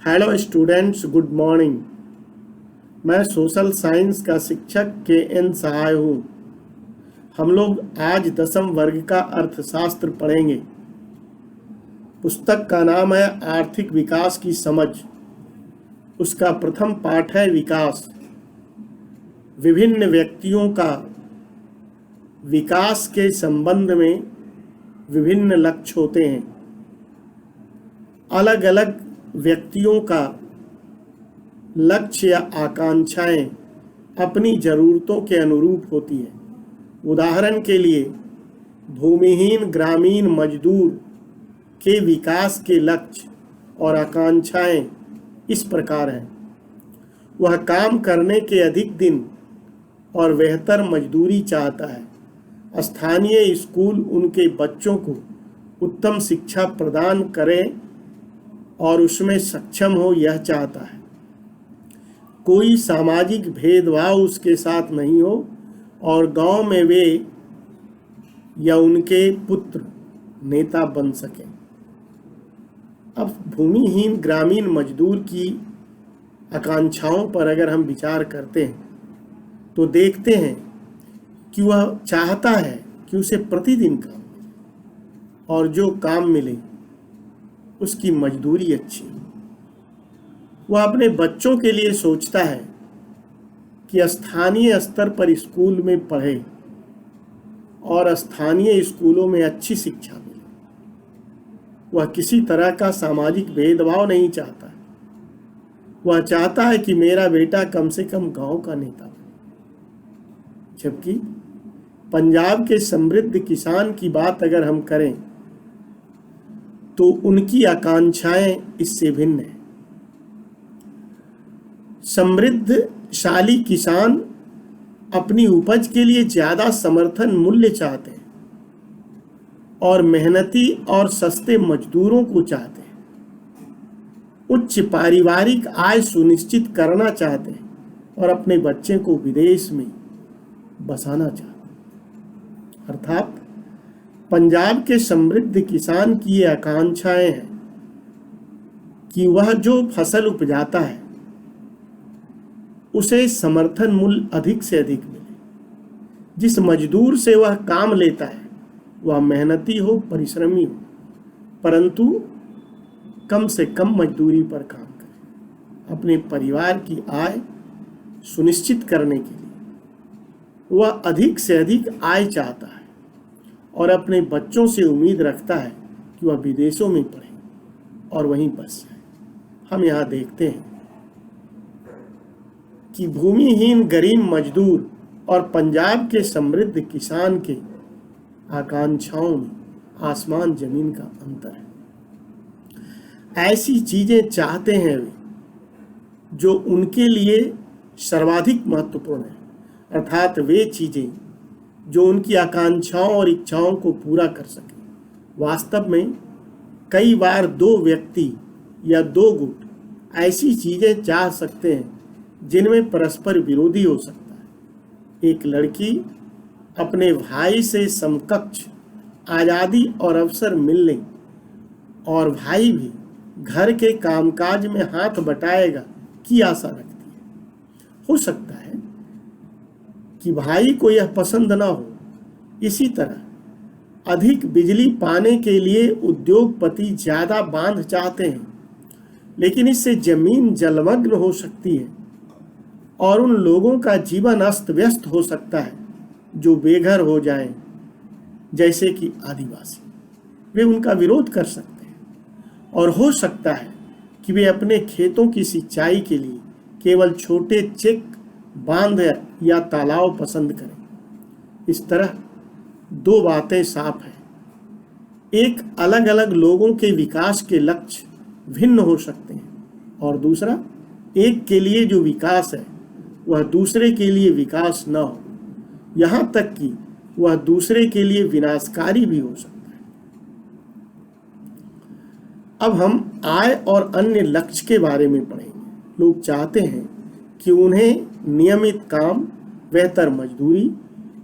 Hello students, good morning. मैं social science का शिक्षक के एन सहाय हूँ। हम लोग आज 10वीं वर्ग का अर्थशास्त्र पढ़ेंगे। पुस्तक का नाम है आर्थिक विकास की समझ। उसका प्रथम पाठ है विकास। विभिन्न व्यक्तियों का विकास के संबंध में विभिन्न लक्ष्य होते हैं। अलग अलग व्यक्तियों का लक्ष्य या आकांक्षाएं अपनी ज़रूरतों के अनुरूप होती है। उदाहरण के लिए भूमिहीन ग्रामीण मजदूर के विकास के लक्ष्य और आकांक्षाएं इस प्रकार हैं। वह काम करने के अधिक दिन और बेहतर मजदूरी चाहता है। स्थानीय स्कूल उनके बच्चों को उत्तम शिक्षा प्रदान करे और उसमें सक्षम हो, यह चाहता है। कोई सामाजिक भेदभाव उसके साथ नहीं हो और गांव में वे या उनके पुत्र नेता बन सकें। अब भूमिहीन ग्रामीण मजदूर की आकांक्षाओं पर अगर हम विचार करते हैं तो देखते हैं कि वह चाहता है कि उसे प्रतिदिन काम मिले और जो काम मिले उसकी मजदूरी अच्छी हो। वह अपने बच्चों के लिए सोचता है कि स्थानीय स्तर पर स्कूल में पढ़े और स्थानीय स्कूलों में अच्छी शिक्षा मिले। वह किसी तरह का सामाजिक भेदभाव नहीं चाहता। वह चाहता है कि मेरा बेटा कम से कम गांव का नेता बने। जबकि पंजाब के समृद्ध किसान की बात अगर हम करें तो उनकी आकांक्षाएं इससे भिन्न हैं। समृद्धशाली किसान अपनी उपज के लिए ज़्यादा समर्थन मूल्य चाहते हैं और मेहनती और सस्ते मजदूरों को चाहते हैं। उच्च पारिवारिक आय सुनिश्चित करना चाहते हैं और अपने बच्चे को विदेश में बसाना चाहते हैं। अर्थात पंजाब के समृद्ध किसान की ये आकांक्षाएं हैं कि वह जो फसल उपजाता है उसे समर्थन मूल्य अधिक से अधिक मिले। जिस मजदूर से वह काम लेता है वह मेहनती हो, परिश्रमी हो, परंतु कम से कम मजदूरी पर काम करे। अपने परिवार की आय सुनिश्चित करने के लिए वह अधिक से अधिक आय चाहता है और अपने बच्चों से उम्मीद रखता है कि वह विदेशों में पढ़े और वहीं बस जाए। हम यहाँ देखते हैं कि भूमिहीन गरीब मजदूर और पंजाब के समृद्ध किसान के आकांक्षाओं में आसमान जमीन का अंतर है। ऐसी चीजें चाहते हैं वे जो उनके लिए सर्वाधिक महत्वपूर्ण है, अर्थात वे चीजें जो उनकी आकांक्षाओं और इच्छाओं को पूरा कर सके। वास्तव में कई बार दो व्यक्ति या दो गुट ऐसी चीजें चाह सकते हैं जिनमें परस्पर विरोधी हो सकता है। एक लड़की अपने भाई से समकक्ष आज़ादी और अवसर मिलने और भाई भी घर के कामकाज में हाथ बटाएगा की आशा रखती है। हो सकता है कि भाई को यह पसंद ना हो। इसी तरह अधिक बिजली पाने के लिए उद्योगपति ज़्यादा बांध चाहते हैं, लेकिन इससे जमीन जलमग्न हो सकती है और उन लोगों का जीवन अस्त व्यस्त हो सकता है जो बेघर हो जाएं, जैसे कि आदिवासी। वे उनका विरोध कर सकते हैं और हो सकता है कि वे अपने खेतों की सिंचाई के लिए केवल छोटे चेक बांध या तालाब पसंद करें। इस तरह दो बातें साफ हैं। एक, अलग अलग लोगों के विकास के लक्ष्य भिन्न हो सकते हैं और दूसरा, एक के लिए जो विकास है वह दूसरे के लिए विकास न हो, यहाँ तक कि वह दूसरे के लिए विनाशकारी भी हो सकता है। अब हम आय और अन्य लक्ष्य के बारे में पढ़ेंगे। लोग चाहते हैं कि उन्हें नियमित काम, बेहतर मजदूरी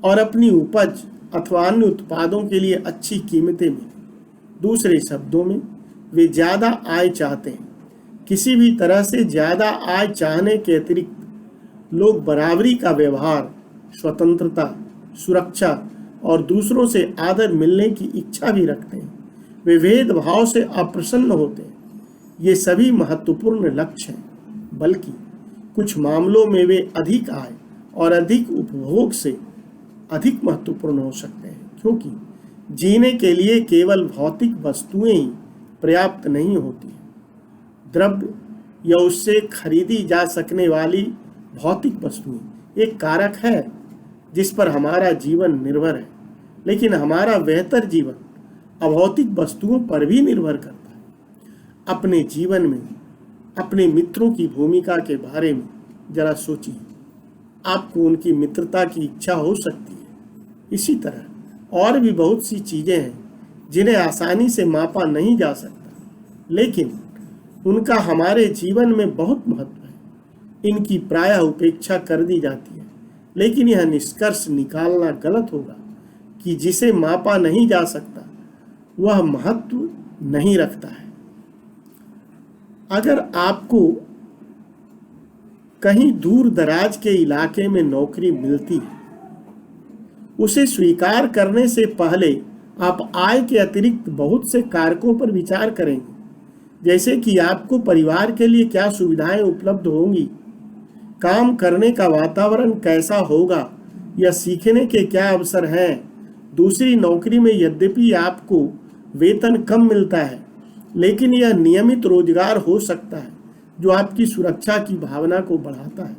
और अपनी उपज अथवा अन्य उत्पादों के लिए अच्छी कीमतें मिलें। दूसरे शब्दों में वे ज़्यादा आय चाहते हैं, किसी भी तरह से ज्यादा आय चाहने के अतिरिक्त लोग बराबरी का व्यवहार, स्वतंत्रता, सुरक्षा और दूसरों से आदर मिलने की इच्छा भी रखते हैं। वे भेदभाव से अप्रसन्न होते हैं। ये सभी महत्वपूर्ण लक्ष्य हैं, बल्कि कुछ मामलों में वे अधिक आय और अधिक उपभोग से अधिक महत्वपूर्ण हो सकते हैं, क्योंकि जीने के लिए केवल भौतिक वस्तुएं ही पर्याप्त नहीं होती। द्रव्य या उससे खरीदी जा सकने वाली भौतिक वस्तुएं एक कारक है जिस पर हमारा जीवन निर्भर है, लेकिन हमारा बेहतर जीवन अभौतिक वस्तुओं पर भी निर्भर करता है। अपने जीवन में अपने मित्रों की भूमिका के बारे में जरा सोचिए। आपको उनकी मित्रता की इच्छा हो सकती है। इसी तरह और भी बहुत सी चीजें हैं जिन्हें आसानी से मापा नहीं जा सकता, लेकिन उनका हमारे जीवन में बहुत महत्व है। इनकी प्रायः उपेक्षा कर दी जाती है, लेकिन यह निष्कर्ष निकालना गलत होगा कि जिसे मापा नहीं जा सकता वह महत्व नहीं रखता है। अगर आपको कहीं दूर दराज के इलाके में नौकरी मिलती है, उसे स्वीकार करने से पहले आप आय के अतिरिक्त बहुत से कारकों पर विचार करेंगे, जैसे कि आपको परिवार के लिए क्या सुविधाएं उपलब्ध होंगी, काम करने का वातावरण कैसा होगा या सीखने के क्या अवसर हैं। दूसरी नौकरी में यद्यपि आपको वेतन कम मिलता है, लेकिन यह नियमित रोजगार हो सकता है जो आपकी सुरक्षा की भावना को बढ़ाता है।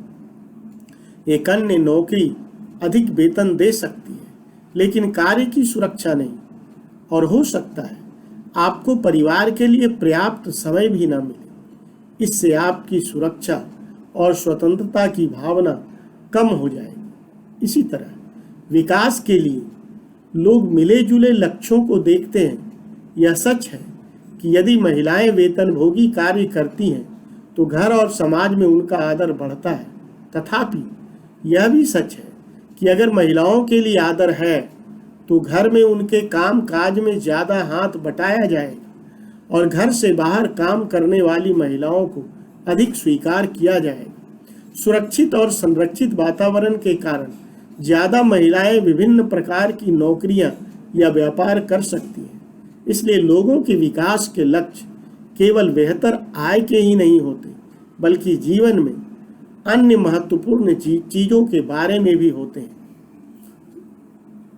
एक अन्य नौकरी अधिक वेतन दे सकती है, लेकिन कार्य की सुरक्षा नहीं, और हो सकता है आपको परिवार के लिए पर्याप्त समय भी न मिले। इससे आपकी सुरक्षा और स्वतंत्रता की भावना कम हो जाएगी। इसी तरह विकास के लिए लोग मिले जुले लक्ष्यों को देखते हैं। यह सच है कि यदि महिलाएं वेतनभोगी कार्य करती हैं तो घर और समाज में उनका आदर बढ़ता है। तथापि यह भी सच है कि अगर महिलाओं के लिए आदर है तो घर में उनके काम काज में ज़्यादा हाथ बटाया जाएगा और घर से बाहर काम करने वाली महिलाओं को अधिक स्वीकार किया जाएगा। सुरक्षित और संरक्षित वातावरण के कारण ज़्यादा महिलाएं विभिन्न प्रकार की नौकरियां या व्यापार कर सकती हैं। इसलिए लोगों के विकास के लक्ष्य केवल बेहतर आय के ही नहीं होते, बल्कि जीवन में अन्य महत्वपूर्ण चीजों के बारे में भी होते हैं।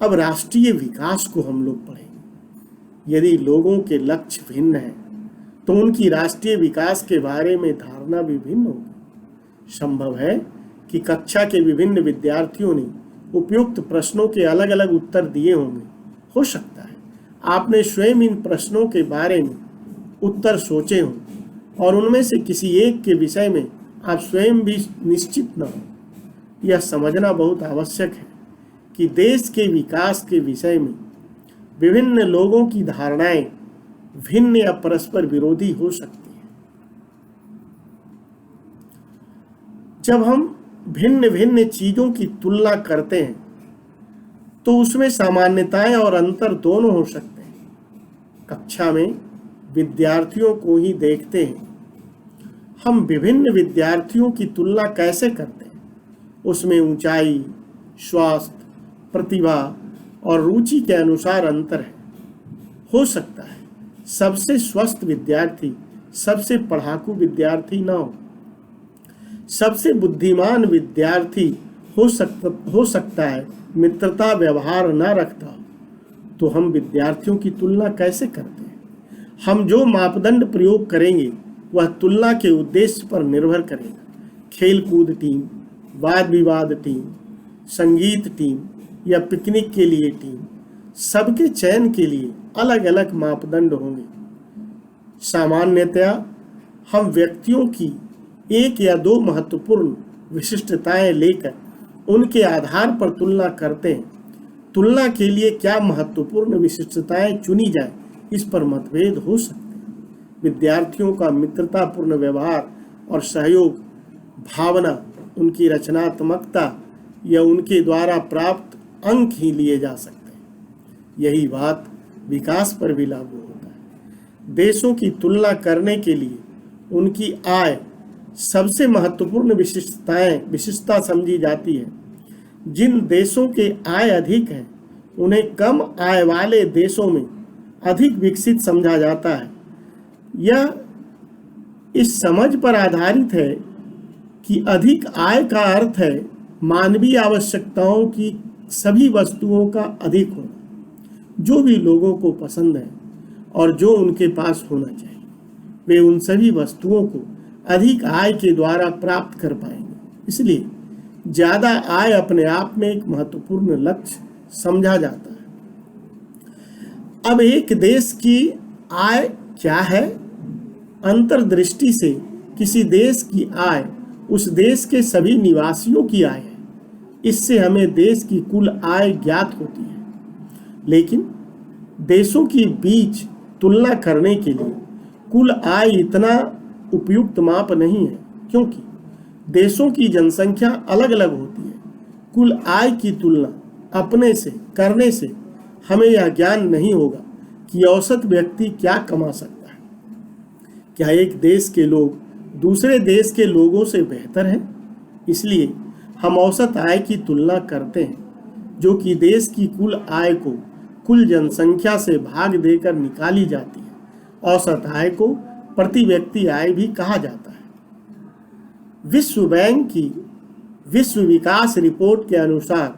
अब राष्ट्रीय विकास को हम लोग पढ़ेंगे। यदि लोगों के लक्ष्य भिन्न हैं तो उनकी राष्ट्रीय विकास के बारे में धारणा भी भिन्न होगी। संभव है कि कक्षा के विभिन्न विद्यार्थियों ने उपयुक्त प्रश्नों के अलग अलग उत्तर दिए होंगे। हो सकता है आपने स्वयं इन प्रश्नों के बारे में उत्तर सोचे हों और उनमें से किसी एक के विषय में आप स्वयं भी निश्चित न हो। यह समझना बहुत आवश्यक है कि देश के विकास के विषय में विभिन्न लोगों की धारणाएं भिन्न या परस्पर विरोधी हो सकती हैं। जब हम भिन्न भिन्न चीजों की तुलना करते हैं तो उसमें सामान्यताएं और अंतर दोनों हो सकते हैं। कक्षा में विद्यार्थियों को ही देखते हैं। हम विभिन्न विद्यार्थियों की तुलना कैसे करते हैं? उसमें ऊंचाई, स्वास्थ्य, प्रतिभा और रुचि के अनुसार अंतर है। हो सकता है सबसे स्वस्थ विद्यार्थी सबसे पढ़ाकू विद्यार्थी न हो, सबसे बुद्धिमान विद्यार्थी हो सकता है मित्रता व्यवहार न रखता हो। तो हम विद्यार्थियों की तुलना कैसे करते हैं? हम जो मापदंड प्रयोग करेंगे वह तुलना के उद्देश्य पर निर्भर करेगा। खेलकूद टीम, वाद विवाद टीम, संगीत टीम या पिकनिक के लिए टीम, सबके चयन के लिए अलग अलग मापदंड होंगे। सामान्यतया हम व्यक्तियों की एक या दो महत्वपूर्ण विशिष्टताएं लेकर उनके आधार पर तुलना करते हैं। तुलना के लिए क्या महत्वपूर्ण विशिष्टताएं चुनी जाए, इस पर मतभेद हो सकते हैं। विद्यार्थियों का मित्रतापूर्ण व्यवहार और सहयोग भावना, उनकी रचनात्मकता या उनके द्वारा प्राप्त अंक ही लिए जा सकते हैं। यही बात विकास पर भी लागू होता है। देशों की तुलना करने के लिए उनकी आय सबसे महत्वपूर्ण विशिष्टता समझी जाती है। जिन देशों के आय अधिक है उन्हें कम आय वाले देशों में अधिक विकसित समझा जाता है। यह इस समझ पर आधारित है कि अधिक आय का अर्थ है मानवीय आवश्यकताओं की सभी वस्तुओं का अधिक होना, जो भी लोगों को पसंद है और जो उनके पास होना चाहिए, वे उन सभी वस्तुओं को अधिक आय के द्वारा प्राप्त कर पाएंगे। इसलिए ज़्यादा आय अपने आप में एक महत्वपूर्ण लक्ष्य समझा जाता है। अब एक देश की आय क्या है? अंतर्दृष्टि से किसी देश की आय उस देश के सभी निवासियों की आय है। इससे हमें देश की कुल आय ज्ञात होती है। लेकिन देशों के बीच तुलना करने के लिए कुल आय इतना उपयुक्त माप नहीं है, क्योंकि देशों की जनसंख्या अलग अलग होती है। कुल आय की तुलना अपने से करने से हमें यह ज्ञान नहीं होगा कि औसत व्यक्ति क्या कमा सकता है। क्या एक देश के लोग दूसरे देश के लोगों से बेहतर हैं? इसलिए हम औसत आय की तुलना करते हैं, जो कि देश की कुल आय को कुल जनसंख्या से भाग देकर निकाली जाती है। औसत आय को प्रति व्यक्ति आय भी कहा जाता है। विश्व बैंक की विश्व विकास रिपोर्ट के अनुसार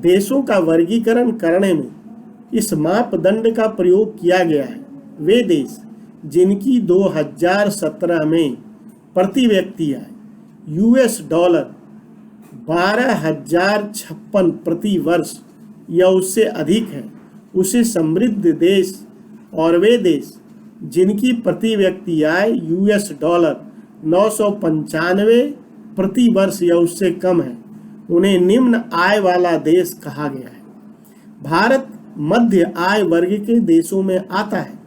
देशों का वर्गीकरण करने में इस मापदंड का प्रयोग किया गया है। वे देश जिनकी 2017 में प्रति व्यक्ति आय US डॉलर 12,056 प्रति वर्ष या उससे अधिक है, उसे समृद्ध देश, और वे देश जिनकी प्रति व्यक्ति आय US डॉलर 995 प्रति वर्ष या उससे कम है, उन्हें निम्न आय वाला देश कहा गया है। भारत मध्य आय वर्ग के देशों में आता है,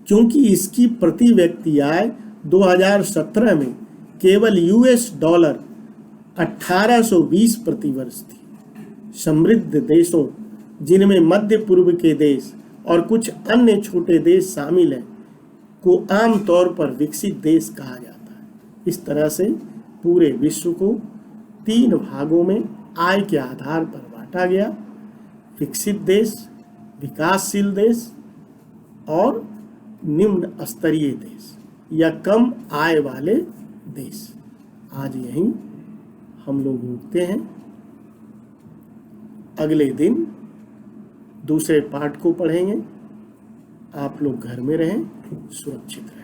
क्योंकि इसकी प्रति व्यक्ति आय 2017 में केवल US डॉलर 1820 प्रति वर्ष थी। समृद्ध देशों, जिनमें मध्य पूर्व के देश और कुछ अन्य छोटे देश शामिल हैं, को आमतौर पर विकसित देश कहा जाता है। इस तरह से पूरे विश्व को 3 भागों में आय के आधार पर बांटा गया: विकसित देश, विकासशील देश और निम्न स्तरीय देश या कम आय वाले देश। आज यहीं हम लोग रुकते हैं। अगले दिन दूसरे पाठ को पढ़ेंगे। आप लोग घर में रहें, सुरक्षित रहें।